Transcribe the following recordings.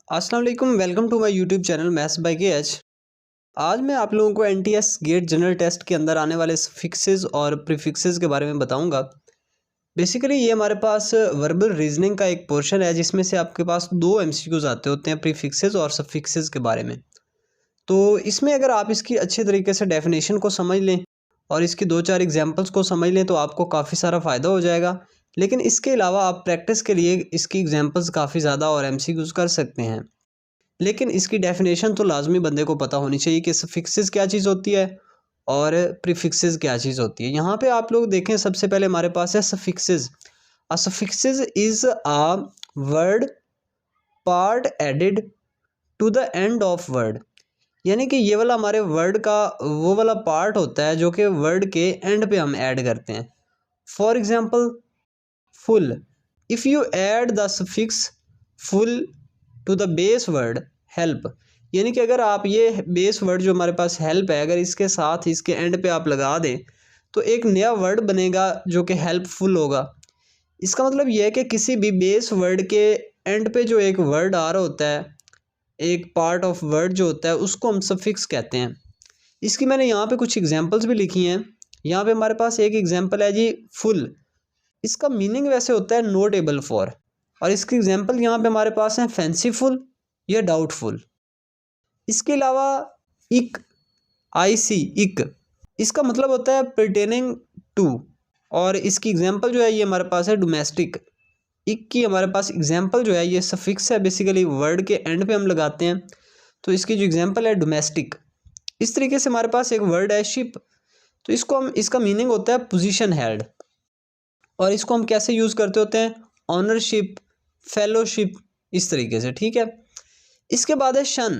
अस्सलाम वालेकुम, welcome to my YouTube channel maths by KH. आज मैं आप लोगों को एनटीएस गेट जनरल टेस्ट के अंदर आने वाले फिक्सेस और प्रीफिक्सेस के बारे में बताऊंगा। बेसिकली ये हमारे पास वर्बल रीजनिंग का एक पोर्शन है जिसमें से आपके पास दो एमसीक्यूज आते होते हैं प्रीफिक्सेस और सफिक्सेस के बारे में। तो इसमें अगर आप इसकी अच्छे तरीके से डेफिनेशन को समझ लें और इसकी दो चार एग्जाम्पल्स को समझ लें तो आपको काफ़ी सारा फ़ायदा हो जाएगा। लेकिन इसके अलावा आप प्रैक्टिस के लिए इसकी एग्जाम्पल्स काफ़ी ज़्यादा और एमसीक्यूज कर सकते हैं। लेकिन इसकी डेफिनेशन तो लाजमी बंदे को पता होनी चाहिए कि सफिक्सेस क्या चीज़ होती है और प्रीफिक्सेस क्या चीज़ होती है। यहाँ पे आप लोग देखें, सबसे पहले हमारे पास है suffixes. A suffixes is a word part added to the end of word, यानी कि ये वाला हमारे वर्ड का वो वाला पार्ट होता है जो कि वर्ड के एंड पे हम ऐड करते हैं। For example full, if you add the suffix full to the base word help, यानी कि अगर आप ये बेस वर्ड जो हमारे पास हेल्प है अगर इसके साथ इसके एंड पे आप लगा दें तो एक नया वर्ड बनेगा जो कि हेल्पफुल होगा। इसका मतलब यह है कि किसी भी बेस वर्ड के एंड पे जो एक वर्ड आ रहा होता है, एक पार्ट ऑफ वर्ड जो होता है, उसको हम सफिक्स कहते हैं। इसकी मैंने यहाँ पे कुछ एग्जांपल्स भी लिखी हैं। यहाँ पे हमारे पास एक एग्जांपल है जी फुल। इसका मीनिंग वैसे होता है नोटेबल फॉर, और इसकी एग्जांपल यहाँ पे हमारे पास है फैंसीफुल या डाउटफुल। इसके अलावा इक, आई सी इक, इसका मतलब होता है परटेनिंग टू, और इसकी एग्जांपल जो है ये हमारे पास है डोमेस्टिक। इक की हमारे पास एग्जांपल जो है ये सफिक्स है, बेसिकली वर्ड के एंड पे हम लगाते हैं, तो इसकी जो एग्जांपल है डोमेस्टिक। इस तरीके से हमारे पास एक वर्ड है शिप, तो इसको हम इसका मीनिंग होता है पोजीशन हेल्ड, और इसको हम कैसे यूज़ करते होते हैं ऑनरशिप, फेलोशिप, इस तरीके से, ठीक है। इसके बाद है शन,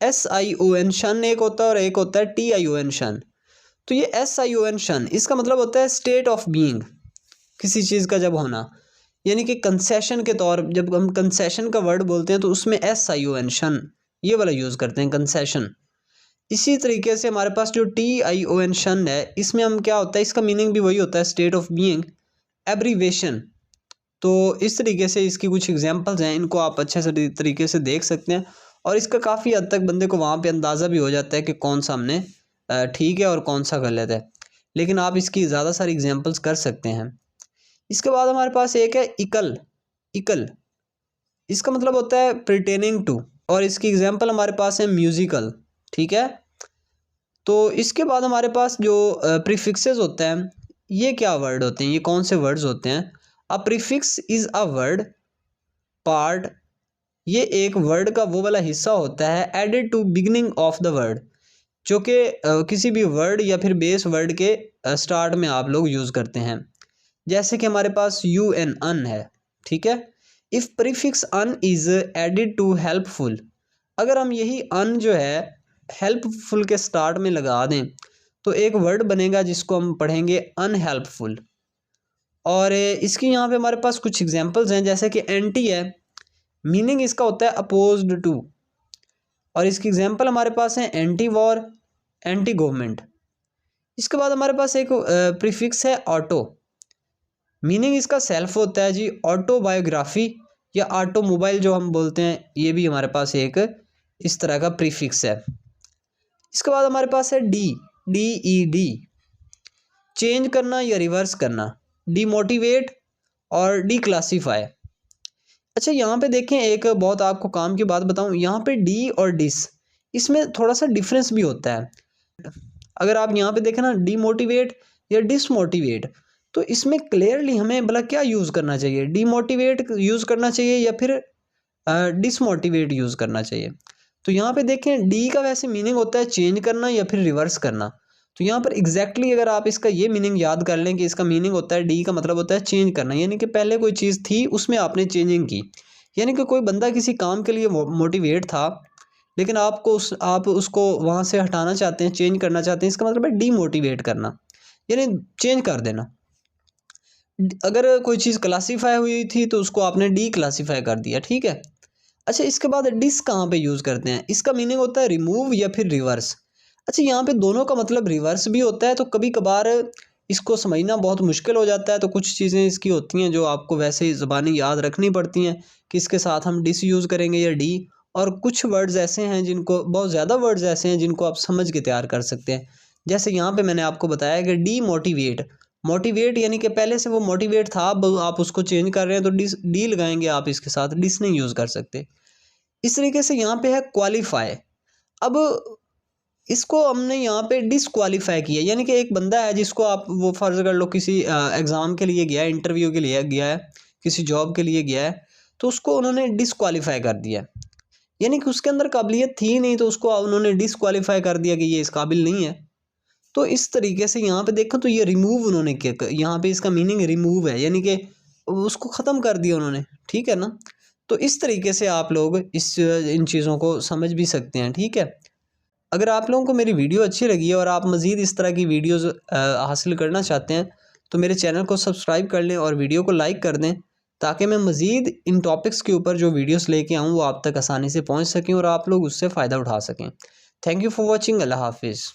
SION, शन एक होता है और एक होता है TION शन। तो ये SION शन, इसका मतलब होता है स्टेट ऑफ बीइंग, किसी चीज़ का जब होना, यानी कि कंसेशन के तौर, जब हम कंसेशन का वर्ड बोलते हैं तो उसमें SION शन ये वाला यूज़ करते हैं, कंसेशन। इसी तरीके से हमारे पास जो TION शन है इसमें हम क्या होता है, इसका मीनिंग भी वही होता है स्टेट ऑफ बीइंग, एब्रीवेशन। तो इस तरीके से इसकी कुछ एग्जांपल्स हैं, इनको आप अच्छे से तरीके से देख सकते हैं और इसका काफ़ी हद तक बंदे को वहाँ पे अंदाज़ा भी हो जाता है कि कौन सा हमने ठीक है और कौन सा गलत है। लेकिन आप इसकी ज़्यादा सारी एग्जांपल्स कर सकते हैं। इसके बाद हमारे पास एक है इकल, इकल, इसका मतलब होता है प्रिटेनिंग टू, और इसकी एग्जांपल हमारे पास है म्यूजिकल, ठीक है। तो इसके बाद हमारे पास जो प्रीफिक्सेस होते हैं, ये क्या वर्ड होते हैं, ये कौन से वर्ड्स होते हैं। A prefix is a word part, ये एक वर्ड का वो वाला हिस्सा होता है added to beginning of the word, जो कि किसी भी वर्ड या फिर बेस वर्ड के स्टार्ट में आप लोग यूज़ करते हैं। जैसे कि हमारे पास UN अन है, ठीक है। If prefix un is added to helpful, अगर हम यही अन जो है हेल्पफुल के स्टार्ट में लगा दें तो एक वर्ड बनेगा जिसको हम पढ़ेंगे अनहेल्पफुल। और इसकी यहाँ पे हमारे पास कुछ एग्जांपल्स हैं, जैसे कि एंटी है, मीनिंग इसका होता है अपोज्ड टू, और इसकी एग्जांपल हमारे पास है एंटी वॉर, एंटी गवर्नमेंट। इसके बाद हमारे पास एक प्रीफिक्स है ऑटो, मीनिंग इसका सेल्फ होता है जी, ऑटोबायोग्राफी या ऑटोमोबाइल जो हम बोलते हैं, ये भी हमारे पास एक इस तरह का प्रीफिक्स है। इसके बाद हमारे पास है DED, चेंज करना या रिवर्स करना, डीमोटिवेट और डीक्लासीफाई। अच्छा, यहाँ पे देखें, एक बहुत आपको काम की बात बताऊँ, यहाँ पे डी और डिस, इसमें थोड़ा सा डिफरेंस भी होता है। अगर आप यहाँ पे देखें ना, डीमोटिवेट या डिसमोटिवेट, तो इसमें क्लियरली हमें भला क्या यूज़ करना चाहिए, डीमोटिवेट यूज़ करना चाहिए या फिर डिसमोटिवेट यूज़ करना चाहिए। तो यहाँ पे देखें, डी का वैसे मीनिंग होता है चेंज करना या फिर रिवर्स करना, तो यहाँ पर एग्जैक्टली अगर आप इसका ये मीनिंग याद कर लें कि इसका मीनिंग होता है, डी का मतलब होता है चेंज करना, यानी कि पहले कोई चीज़ थी उसमें आपने चेंजिंग की, यानी कि कोई बंदा किसी काम के लिए मोटिवेट था लेकिन आप उसको वहाँ से हटाना चाहते हैं, चेंज करना चाहते हैं, इसका मतलब है डीमोटिवेट करना, यानी चेंज कर देना। अगर कोई चीज़ क्लासीफाई हुई थी तो उसको आपने डी क्लासीफाई कर दिया, ठीक है। अच्छा, इसके बाद डिस कहाँ पे यूज़ करते हैं, इसका मीनिंग होता है रिमूव या फिर रिवर्स। अच्छा, यहाँ पे दोनों का मतलब रिवर्स भी होता है, तो कभी कभार इसको समझना बहुत मुश्किल हो जाता है, तो कुछ चीज़ें इसकी होती हैं जो आपको वैसे ही ज़बानी याद रखनी पड़ती हैं कि इसके साथ हम डिस यूज़ करेंगे या डी, और कुछ वर्ड्स ऐसे हैं जिनको, बहुत ज़्यादा वर्ड्स ऐसे हैं जिनको आप समझ के तैयार कर सकते हैं। जैसे यहाँ पे मैंने आपको बताया कि डीमोटिवेट, मोटिवेट यानी कि पहले से वो मोटिवेट था, अब आप उसको चेंज कर रहे हैं तो डी लगाएंगे आप इसके साथ, डिस नहीं यूज़ कर सकते। इस तरीके से यहाँ पे है क्वालिफाई। अब इसको हमने यहाँ पे डिसक्वालीफाई किया, यानी कि एक बंदा है जिसको आप, वो फर्ज कर लो किसी एग्ज़ाम के लिए गया है, इंटरव्यू के लिए गया है, किसी जॉब के लिए गया है, तो उसको उन्होंने डिसक्वालीफाई कर दिया, यानी कि उसके अंदर काबिलियत थी नहीं तो उसको उन्होंने डिसक्वालीफाई कर दिया कि ये इस काबिल नहीं है। तो इस तरीके से यहाँ पे देखो तो ये रिमूव उन्होंने किया, यहाँ पे इसका मीनिंग रिमूव है, यानी कि उसको ख़त्म कर दिया उन्होंने, ठीक है ना। तो इस तरीके से आप लोग इन चीज़ों को समझ भी सकते हैं, ठीक है। अगर आप लोगों को मेरी वीडियो अच्छी लगी है और आप मज़ीद इस तरह की वीडियोज़ हासिल करना चाहते हैं तो मेरे चैनल को सब्सक्राइब कर लें और वीडियो को लाइक कर दें, ताकि मैं मज़ीद इन टॉपिक्स के ऊपर जो वीडियोस लेके आऊँ वो आप तक आसानी से पहुँच सकें और आप लोग उससे फ़ायदा उठा सकें। Thank you for watching. अल्लाह हाफिज़।